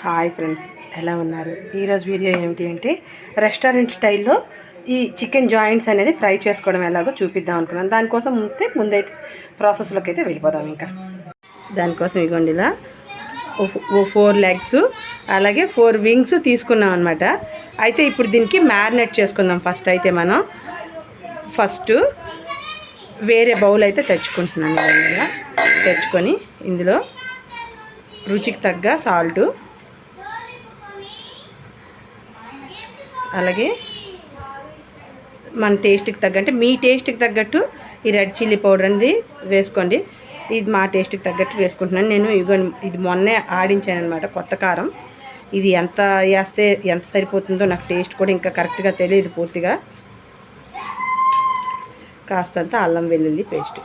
Hi friends, ఎలా ఉన్నారు? ఈరోజు వీడియో ఏమిటి అంటే రెస్టారెంట్ స్టైల్లో ఈ చికెన్ జాయింట్స్ అనేది ఫ్రై చేసుకోవడం ఎలాగో చూపిద్దాం అనుకున్నాను. దానికోసం ముందైతే ప్రాసెస్లోకి అయితే వెళ్ళిపోదాం. ఇంకా దానికోసం ఇగోండి ఇలా 4 లెగ్స్ అలాగే 4 వింగ్స్ తీసుకున్నాం అనమాట. అయితే ఇప్పుడు దీనికి మ్యారినేట్ చేసుకుందాం. ఫస్ట్ వేరే బౌల్ అయితే తెచ్చుకుంటున్నాను. ఇలా తెచ్చుకొని ఇందులో రుచికి తగ్గ సాల్టు, అలాగే మన టేస్ట్కి తగ్గ అంటే మీ టేస్ట్కి తగ్గట్టు ఈ రెడ్ చిల్లీ పౌడర్ అనేది వేసుకోండి. ఇది మా టేస్ట్కి తగ్గట్టు వేసుకుంటున్నాను నేను. ఇది మొన్నే ఆడించాను అనమాట, కొత్త కారం. ఇది ఎంత వేస్తే ఎంత సరిపోతుందో నాకు టేస్ట్ కూడా ఇంకా కరెక్ట్గా తెలియదు పూర్తిగా. కాస్తంత అల్లం వెల్లుల్లి పేస్ట్,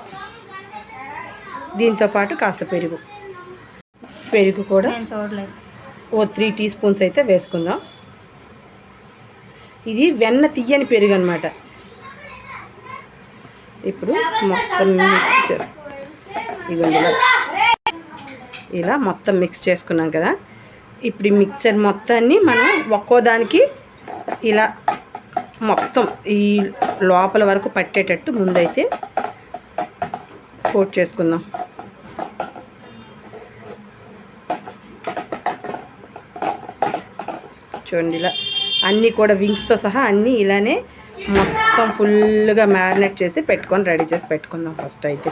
దీంతోపాటు కాస్త పెరుగు కూడా 3 టీ స్పూన్స్ అయితే వేసుకుందాం. ఇది వెన్న తీయని పెరుగు అనమాట. ఇప్పుడు మొత్తం ఇలా మొత్తం మిక్స్ చేసుకున్నాం కదా. ఇప్పుడు ఈ మిక్చర్ మొత్తాన్ని మనం ఒక్కోదానికి ఇలా మొత్తం ఈ లోపల వరకు పట్టేటట్టు ముందైతే కోట్ చేసుకుందాం. చూడండి, ఇలా అన్నీ కూడా వింగ్స్తో సహా అన్నీ ఇలానే మొత్తం ఫుల్గా మ్యారినేట్ చేసి రెడీ చేసి పెట్టుకుందాం. ఫస్ట్ అయితే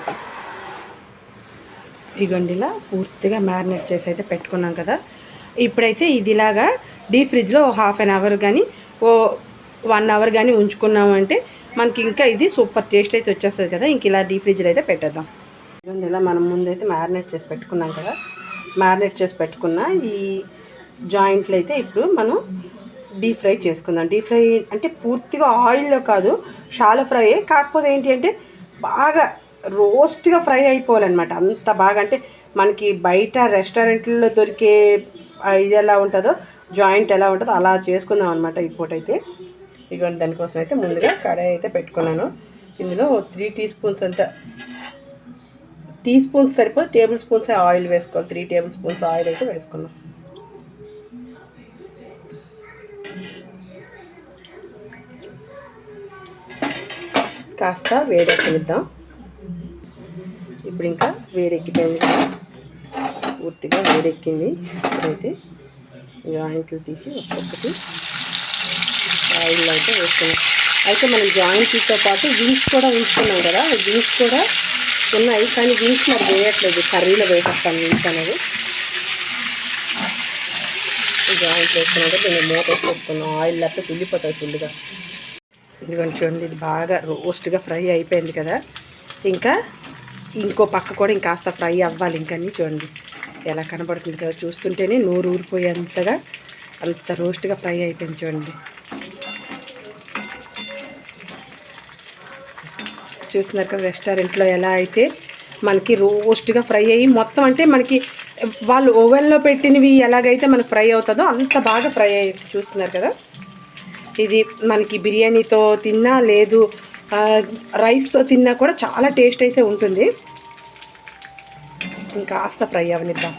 ఇగోండి ఇలా పూర్తిగా మ్యారినేట్ చేసి అయితే పెట్టుకున్నాం కదా. ఇప్పుడైతే ఇది ఇలాగా డీప్ ఫ్రిడ్జ్లో 1/2 అవర్ కానీ 1 అవర్ కానీ ఉంచుకున్నామంటే మనకి ఇంకా ఇది సూపర్ టేస్ట్ అయితే వచ్చేస్తుంది కదా. ఇంక ఇలా డీప్ ఫ్రిడ్జ్లో అయితే పెట్టేద్దాం. ఇగోండి ఇలా మనం ముందైతే మ్యారినేట్ చేసి పెట్టుకున్నాం కదా. మ్యారినేట్ చేసి పెట్టుకున్న ఈ జాయింట్లు అయితే ఇప్పుడు మనం డీప్ ఫ్రై చేసుకుందాం. డీప్ ఫ్రై అంటే పూర్తిగా ఆయిల్లో కాదు, షాలో ఫ్రై. కాకపోతే ఏంటి అంటే బాగా రోస్ట్గా ఫ్రై అయిపోవాలన్నమాట. అంత బాగా అంటే మనకి బయట రెస్టారెంట్లలో దొరికే ఇది ఎలా ఉంటుందో, జాయింట్ ఎలా ఉంటుందో అలా చేసుకుందాం అనమాట. ఈ పూట అయితే ఇదిగోండి, దానికోసం అయితే ముందుగా కడాయి అయితే పెట్టుకున్నాను. ఇందులో 3 టీ స్పూన్స్ అంత, టీ స్పూన్స్ సరిపోదు, టేబుల్ స్పూన్స్ ఆయిల్ వేసుకోవాలి. 3 టేబుల్ స్పూన్స్ ఆయిల్ అయితే వేసుకున్నాం. కాస్త వేడెక్కనిద్దాం. ఇప్పుడు ఇంకా వేడెక్కిపోయింది కదా, పూర్తిగా వేడెక్కింది. ఇప్పుడైతే జాయింట్లు తీసి ఒక్కొక్కటి ఆయిల్లో అయితే వేసుకున్నాం. అయితే మనం జాయింట్లతో పాటు వింగ్స్ కూడా ఉంచుకున్నాం కదా. వింగ్స్ కూడా ఉన్నాయి, కానీ వింగ్స్ మరి వేయట్లేదు, కర్రీలో వేసేస్తాను వింగ్స్ అనేది. జాయింట్లు వేసుకున్నాక దీన్ని మూత వేసి పెట్టుకున్నాం. ఆయిల్ లేకపోతే ఉల్లిపోతాయి ఫుల్గా. ఇదిగోండి చూడండి, ఇది బాగా రోస్ట్గా ఫ్రై అయిపోయింది కదా. ఇంకా ఇంకో పక్క కూడా ఇంకాస్త ఫ్రై అవ్వాలి. ఇంకా చూడండి ఎలా కనబడుతుంది కదా, చూస్తుంటేనే నోరు ఊరిపోయేంతగా అంత రోస్ట్గా ఫ్రై అయిపోయింది. చూడండి, చూస్తున్నారు కదా రెస్టారెంట్లో ఎలా అయితే మనకి రోస్ట్గా ఫ్రై అయ్యి మొత్తం అంటే మనకి వాళ్ళు ఓవెన్లో పెట్టినవి ఎలాగైతే మనకు ఫ్రై అవుతుందో అంత బాగా ఫ్రై అయ్యి చూస్తున్నారు కదా. ఇది మనకి బిర్యానీతో తిన్నా లేదు రైస్తో తిన్నా కూడా చాలా టేస్ట్ అయితే ఉంటుంది. ఇంకాస్త ఫ్రై అవనిద్దాం.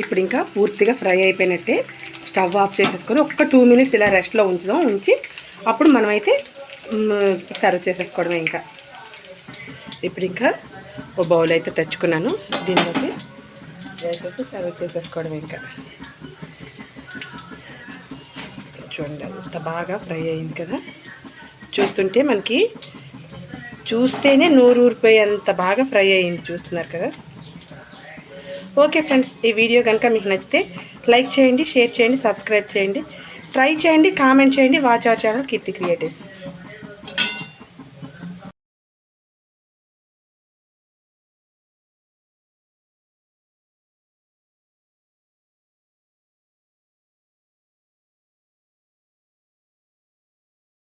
ఇప్పుడు ఇంకా పూర్తిగా ఫ్రై అయిపోయినట్టే స్టవ్ ఆఫ్ చేసేసుకొని ఒక్క 2 మినిట్స్ ఇలా రెస్ట్లో ఉంచి అప్పుడు మనమైతే సర్వ్ చేసేసుకోవడమే. ఇంకా ఇప్పుడు ఇంకా ఓ బౌల్ అయితే తెచ్చుకున్నాను, దీనిలోకి వేసేసి సర్వ్ చేసేసుకోవడమే. ఇంకా చూడండి అంత బాగా ఫ్రై అయింది కదా. చూస్తుంటే మనకి చూస్తేనే నోరు ఊరిపోయి అంత బాగా ఫ్రై అయింది. చూస్తున్నారు కదా. ఓకే ఫ్రెండ్స్, ఈ వీడియో కనుక మీకు నచ్చితే లైక్ చేయండి, షేర్ చేయండి, సబ్స్క్రైబ్ చేయండి, ట్రై చేయండి, కామెంట్ చేయండి. Watch our channel Keerthi creatives.